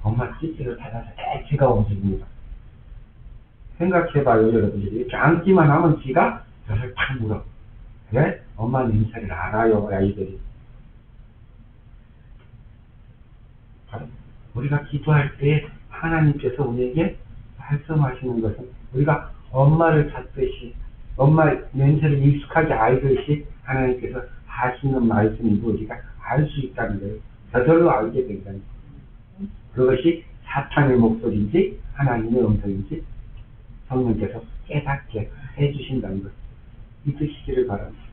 엄마 찌찌를 닫아서 지가 움직입니다. 생각해봐요, 여러분들이. 이렇게 안기만 하면 지가 저를 탁 물어. 그래? 엄마 냄새를 알아요, 아이들이. 바로 우리가 기도할 때 하나님께서 우리에게 말씀하시는 것은 우리가 엄마를 찾듯이, 엄마 냄새를 익숙하게 알듯이 하나님께서 하시는 말씀이고 우리가 알 수 있다는 거예요. 저절로 알게 된다는 거예요. 그것이 사탄의 목소리인지 하나님의 음성인지 성령께서 깨닫게 해주신다는 것 믿으시기를 바랍니다.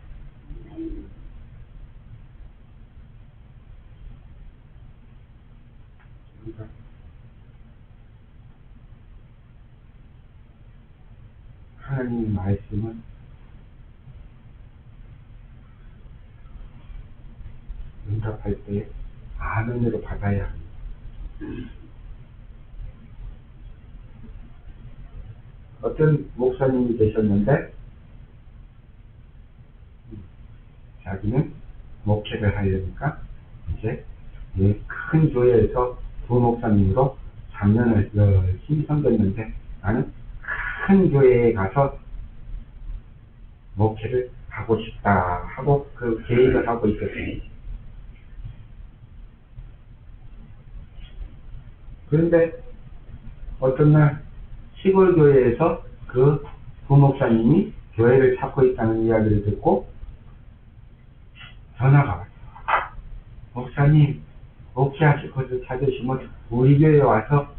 하나님의 말씀은 응답할 때 아멘으로 받아야 합니다. 어떤 목사님이 계셨는데 자기는 목회를 하려니까 이제 큰 교회에서 부목사님으로 3년을 열심히 섬겼는데 나는 큰 교회에 가서 목회를 하고 싶다 하고 그 계획을 하고 있었습니다. 그런데 어떤 날 시골 교회에서 그 부목사님이 교회를 찾고 있다는 이야기를 듣고 전화가 왔어요. 목사님, 목회하실 것을 찾으시면 우리 교회에 와서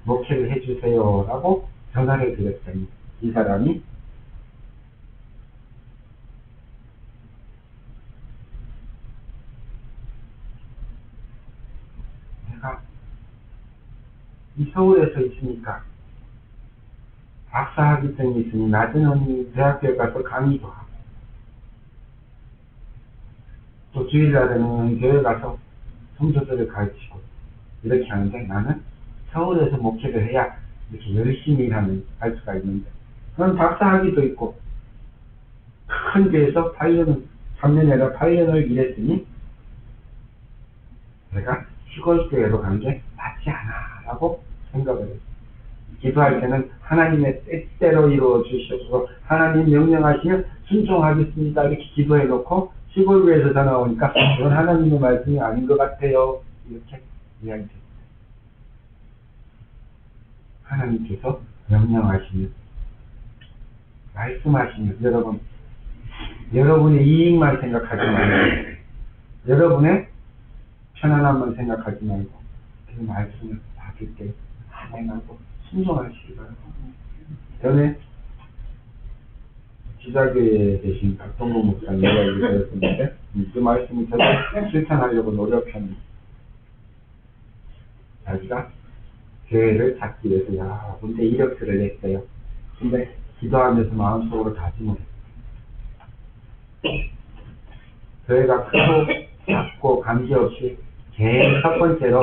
목회를 해주세요 라고 전화를 드렸더니 이 사람이 내가 이 서울에서 있으니까 박사학위증이 있으니 낮에는 대학교에 가서 강의도 하고 또 주일날에는 교회 가서 성도들을 가르치고 이렇게 하는데 나는 서울에서 목회를 해야 이렇게 열심히 할 수가 있는데 그런 박사학위도 있고 큰 교회에서 3년이 아니라 8년을 일했으니 내가 시골 교회로 간 게 맞지 않아 라고 생각을 했어요. 기도할 때는 하나님의 뜻대로 이루어 주셔서 하나님 명령하시면 순종하겠습니다 이렇게 기도해 놓고 시골교회에서 전화 오니까 이건 하나님의 말씀이 아닌 것 같아요 이렇게 이야기했어요. 하나님께서 명령하시면 말씀하시면 여러분의 이익만 생각하지 말고 여러분의 편안함만 생각하지 말고 그 말씀을 받을 때 행하고 순종하시기 바랍니다. 전에 지자교회에 계신 박동국 목사님 이야기를 들었었는데 그 말씀을 저도 실천하려고 노력합니다. 자기가 교회를 찾기 위해서 군데 이력서를 냈어요. 근데 기도하면서 마음속으로 다짐을 했어요. 교회가 크고 작고 관계없이 제일 첫 번째로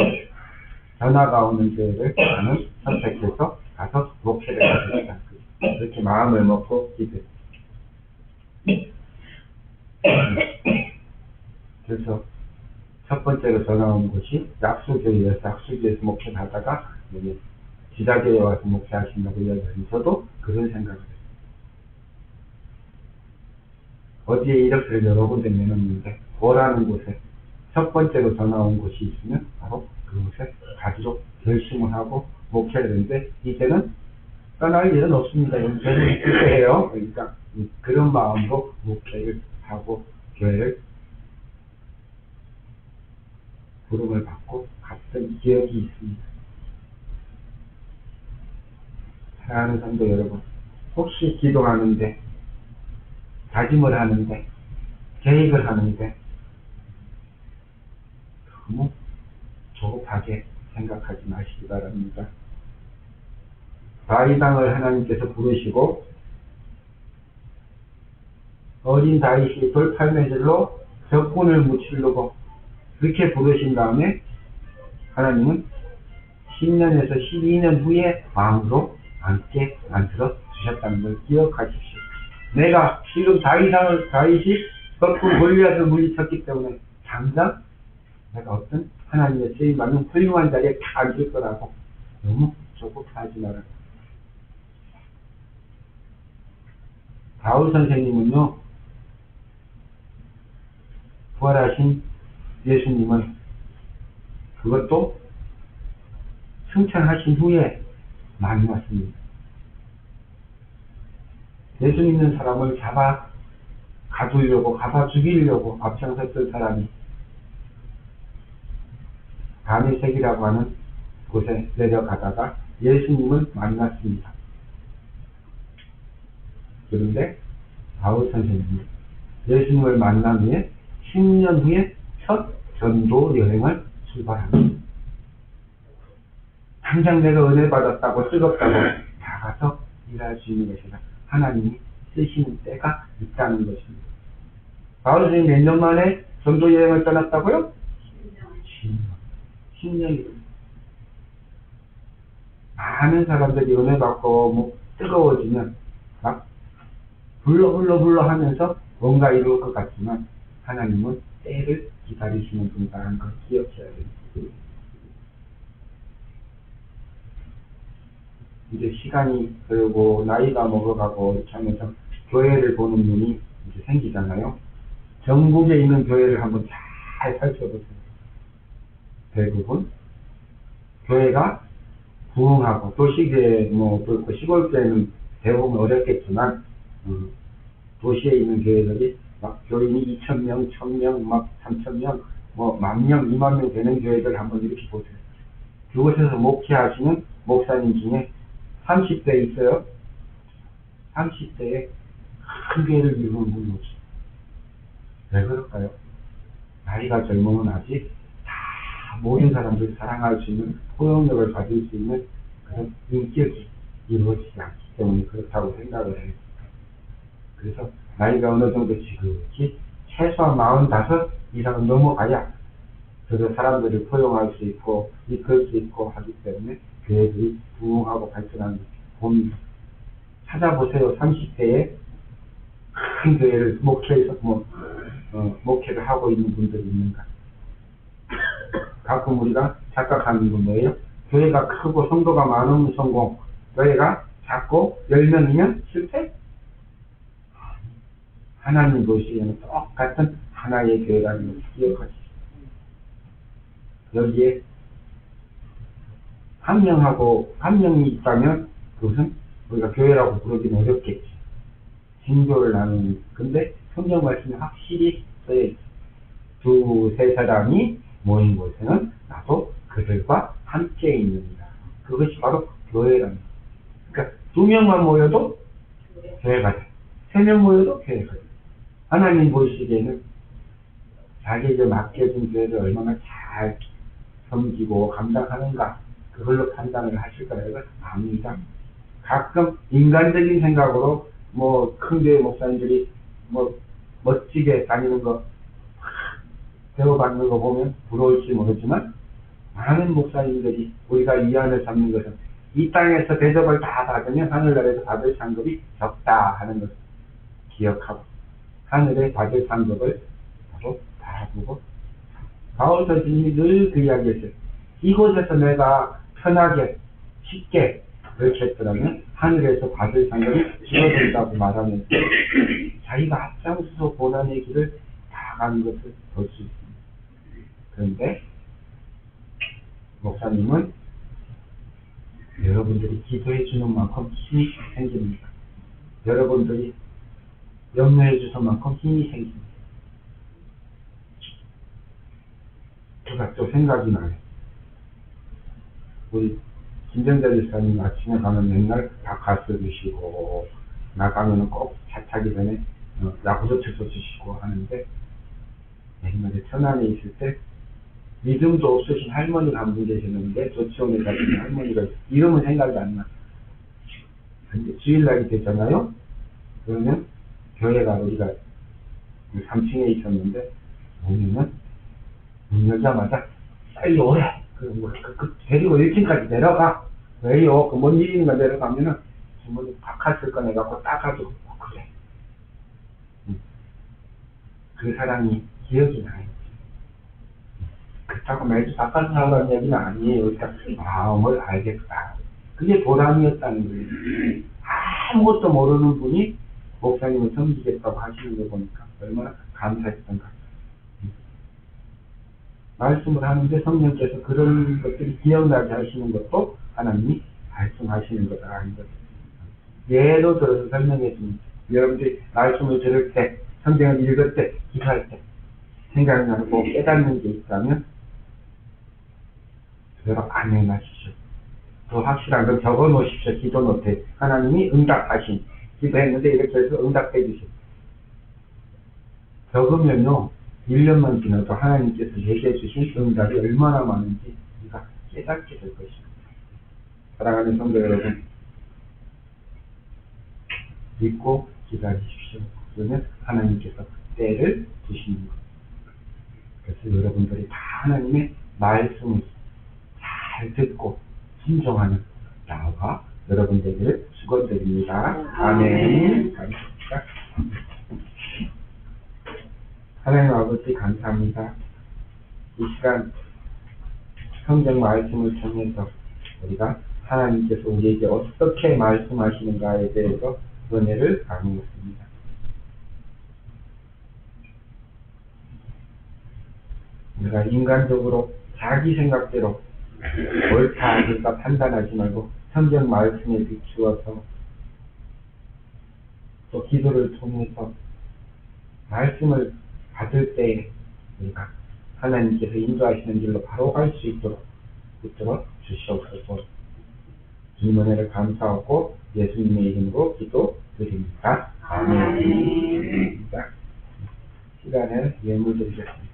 전화가 오는 교회를 나는 선택해서 가서 목회를 하겠다. 그렇게 마음을 먹고 기도했어요. 그래서 첫 번째로 전화 온 곳이 약수교회에서 약수교회에서 목회를 하다가 지자교회에 와서 목회하신다고 이야기하니 저도 그런 생각을 했어요. 어디에 이력서를 여러 군데 내놓는데 뭐라는 곳에 첫 번째로 전화 온 곳이 있으면 바로 그곳에 가기로 결심을 하고 목회를 했는데 이제는 떠날 일은 없습니다. 저는 있을 거예요. 그러니까 그런 마음으로 목회를 하고 교회를 부름을 받고 갔던 기억이 있습니다. 사랑하는 성도 여러분, 혹시 기도하는데 다짐을 하는데 계획을 하는데 너무 조급하게 생각하지 마시기 바랍니다. 다윗왕을 하나님께서 부르시고 어린 다윗이 돌팔매질로 적군을 무찌르고 그렇게 부르신 다음에 하나님은 10년에서 12년 후에 왕으로 앉게 만들어 주셨다는 걸 기억하십시오. 내가 지금 다윗이 적군 골리앗을 물리쳤기 때문에 당장 내가 어떤 하나님의 쓰임받는 훌륭한 자리에 다 앉을 거라고 너무 조급하지 말아요. 바울 선생님은요, 부활하신 예수님은 그것도 승천하신 후에 만났습니다. 예수 믿는 사람을 가두려고, 죽이려고 앞장섰던 사람이 다메섹이라고 하는 곳에 내려가다가 예수님을 만났습니다. 그런데 바울 선생님이 예수님을 만난 후에 10년 후에 첫 전도 여행을 출발합니다. 당장 내가 은혜 받았다고 뜨겁다고 다 가서 일할 수 있는 것이라 하나님이 쓰시는 때가 있다는 것입니다. 바울 선생님이 몇 년 만에 전도 여행을 떠났다고요? 10년이요. 많은 사람들이 은혜 받고 뭐 뜨거워지면 막 불러 하면서 뭔가 이룰 것 같지만 하나님은 때를 기다리시는 분이라는 걸 기억해야 됩니다. 이제 시간이 흐르고 나이가 먹어가고 이렇게 하면서 교회를 보는 눈이 이제 생기잖아요. 전국에 있는 교회를 한번 잘 살펴보세요. 대부분 교회가 부흥하고 도시교회 뭐 그렇고 시골교회는 대부분 어렵겠지만 도시에 있는 교회들이 막 교인이 2,000명, 1,000명, 막 3,000명, 뭐 10,000명, 20,000명 되는 교회들 한번 이렇게 보세요. 그곳에서 목회하시는 목사님 중에 30대 있어요. 30대에 큰 교회를 이루는 분이 없어요. 왜 그럴까요? 나이가 젊으면 아직 다 모든 사람들이 사랑할 수 있는 포용력을 가질 수 있는 그런 인격이 이루어지지 않기 때문에 그렇다고 생각을 해요. 그래서 나이가 어느 정도 지극히 최소한 45 이상은 넘어가야 저도 사람들을 포용할 수 있고 이끌 수 있고 하기 때문에 교회들이 부흥하고 발전하는 봅니다. 찾아보세요. 30대에 큰 교회를 목회해서 목회를 하고 있는 분들이 있는가. 가끔 우리가 착각하는 건 뭐예요? 교회가 크고 성도가 많으면 성공, 교회가 작고 10명이면 실패? 하나님 보시기에는 똑같은 하나의 교회라는 것을 기억하시죠. 여기에 한 명이 있다면 그것은 우리가 교회라고 부르기는 어렵겠지. 진교를 나누는. 근데 성경 말씀이 확실히 써있어요. 2-3 사람이 모인 곳에는 나도 그들과 함께 있는다. 그것이 바로 교회라는 거예요. 그러니까 2명만 모여도 교회가 돼. 3명 모여도 교회가 돼. 하나님 보시기에는 자기에게 맡겨진 교회를 얼마나 잘 섬기고 감당하는가, 그걸로 판단을 하실 거라고 압니다. 가끔 인간적인 생각으로 뭐 큰 교회 목사님들이 뭐 멋지게 다니는 거 배워받는 거 보면 부러울지 모르지만 많은 목사님들이 우리가 위안을 삼는 것은 이 땅에서 대접을 다 받으면 하늘나라에서 받을 상급이 적다 하는 것을 기억하고 하늘에 받을 상급을 바로 바라보고 바울 선생님이 늘 그 이야기했어요. 이곳에서 내가 편하게 쉽게 그렇게 했더라면 하늘에서 받을 상급이 줄어든다고 말하면서 자기가 앞장서서 고난의 길을 다 가는 것을 볼 수 있습니다. 그런데 목사님은 여러분들이 기도해 주는 만큼 힘이 생깁니다. 여러분들이 염려해 주는 만큼 힘이 생깁니다. 제가 또 생각이 나요. 우리 김정자 집사님 아침에 가면 맨날 닭가스 드시고 나가면 꼭 차 타기 전에 야구조책도 드시고 하는데 옛날에 천안에 있을 때 믿음도 없으신 할머니가 한 분 계셨는데 조치원에 가신 할머니가 이름은 생각이 안 나. 근데 주일날이 됐잖아요. 그러면 교회가 우리가 3층에 있었는데 오면은 문 열자마자 빨리 오래. 데리고 1층까지 내려가. 왜요? 그 뭔 일이 있는가 내려가면은 주머니 바카스를 꺼내갖고 따가지고 그래. 그 사람이 기억이 나요. 그렇다고 매주 바카스 사오라는 얘기는 아니에요. 그러니까 마음을 알겠다. 그게 보람이었다는 거예요. 아무것도 모르는 분이 목사님을 섬기겠다고 하시는 거 보니까 얼마나 감사했던가. 말씀을 하는데 성령께서 그런 것들이 기억나게 하시는 것도 하나님이 말씀하시는 거다 하는 거죠. 예로 들어서 설명해 줍니다. 여러분들이 말씀을 들을 때, 성경을 읽을 때, 기도할 때 생각나고 깨닫는 게 있다면 그대로 안내하십시오. 더 확실한 건 적어 놓으십시오. 기도 노트에 하나님이 응답하신 기도했는데 이렇게 해서 응답해 주셨어요. 적으면요 1년만 지나도 하나님께서 얘기해 주신 응답이 얼마나 많은지 우리가 깨닫게 될 것입니다. 사랑하는 성도 여러분, 믿고 기다리십시오. 그러면 하나님께서 때를 주시는 겁니다. 그래서 여러분들이 다 하나님의 말씀을 잘 듣고 순종하는 나와 여러분 되기를 축원드립니다. 아멘. 감사합니다. 하나님 아버지 감사합니다. 이 시간 성경 말씀을 통해서 우리가 하나님께서 우리에게 어떻게 말씀하시는가에 대해서 은혜를 나누었습니다. 우리가 인간적으로 자기 생각대로 옳다 그럴까 판단하지 말고 성경 말씀에 비추어서 또 기도를 통해서 말씀을 받을 때 우리가 하나님께서 인도하시는 길로 바로 갈 수 있도록 붙들어 주시옵소서. 주님 은혜를 감사하고 예수님의 이름으로 기도드립니다. 아멘. 시간을 예물 드리겠습니다.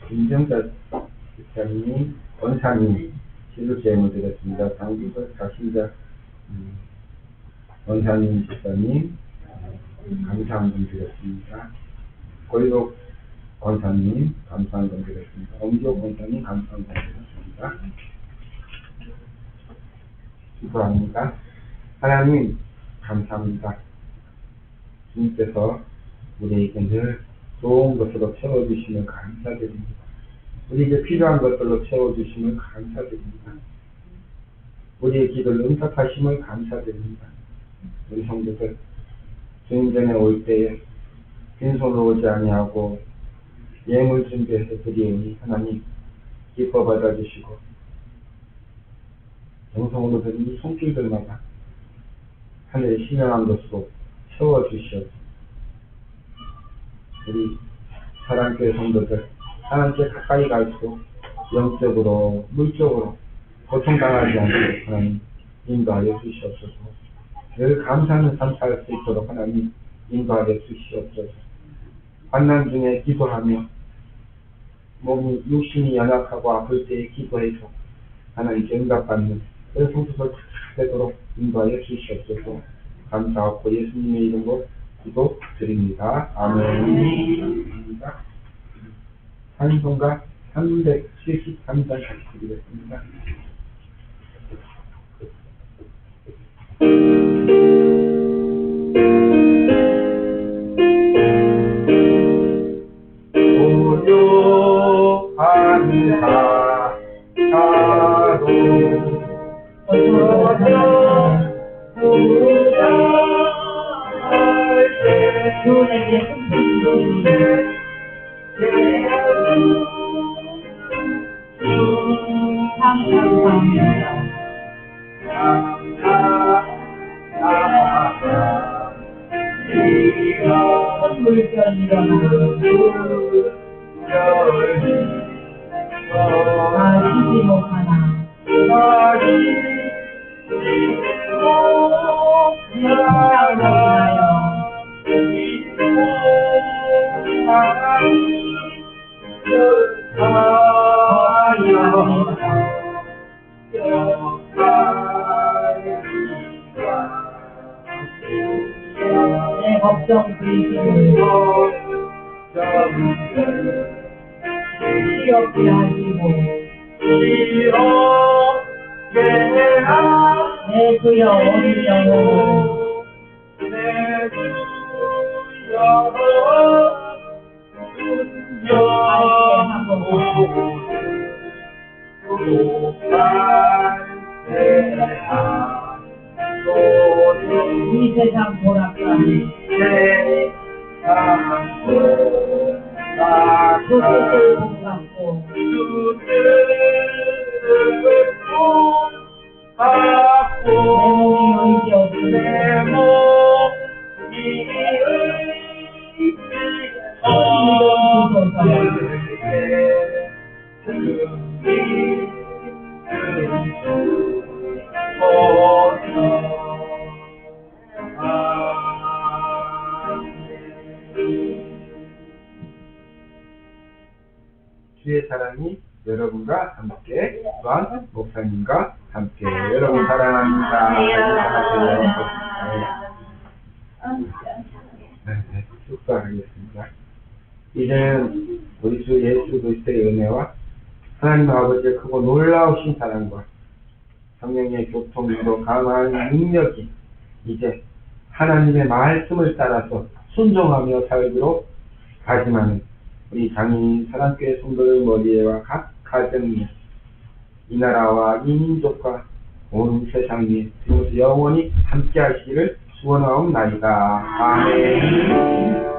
김정자 집사님이 원사님 기도 제목 드렸습니다. 당기도 자신자 원사님 집사님 감사한금 드렸습니다. 고이록 원사님 감사한금 드렸습니다. 엄지옥 원사님 감사한금 드렸습니다. 기도합니다. 하나님 감사합니다. 주님께서 우리에게 늘 좋은 것으로 채워주시면 감사드립니다. 우리에게 필요한 것들로 채워주시면 감사드립니다. 우리의 기도를 응답하심을 감사드립니다. 우리 성도들 주님 전에 올 때에 빈손으로 오지 아니하고 예물 준비해서 드리오니 하나님 기뻐 받아주시고 정성으로 드린 이 손길들마다 하늘의 신령한 것으로 채워주시옵소서. 우리 사랑교회 성도들 하나님께 가까이 갈수록 영적으로 물적으로 고통당하지 않도록 하나님 인도하여 주시옵소서. 늘 감사하는 삶 살 수 있도록 하나님 인도하여 주시옵소서. 환난 중에 기도하며 몸이 육신이 연약하고 아플 때에 기도해서 하나님께 응답받는 그 성도들 되도록 인도하여 주시옵소서. 감사하고 예수님의 이름으로 기도드립니다. 아멘. 찬송가 373장 같이 드리겠습니다. 고요한 사로 감사합니다. 물결 일어나 마시지 못하나 땅으로 인하여 내 걱정 근심을 시렵게 하시고 내 주여 온 영혼을 이 세상 보락하니 그 뜻을 본받고 내 몸이 의지 없으니 주의 사랑이 여러분과 함께 또한 목사님과 함께 여러분 사랑합니다. 네, 축복하겠습니다. 이제는 우리 주 예수 그리스도의 은혜와 하나님 아버지의 크고 놀라우신 사랑과 성령의 교통으로 강한 능력이 이제 하나님의 말씀을 따라서 순종하며 살도록 다짐하는 우리 장인 사랑교회 성도들 머리에와 각 가정에 이 나라와 이 민족과 온 세상 위에 지금부터 영원히 함께 하시기를 축원하옵나이다. 아멘.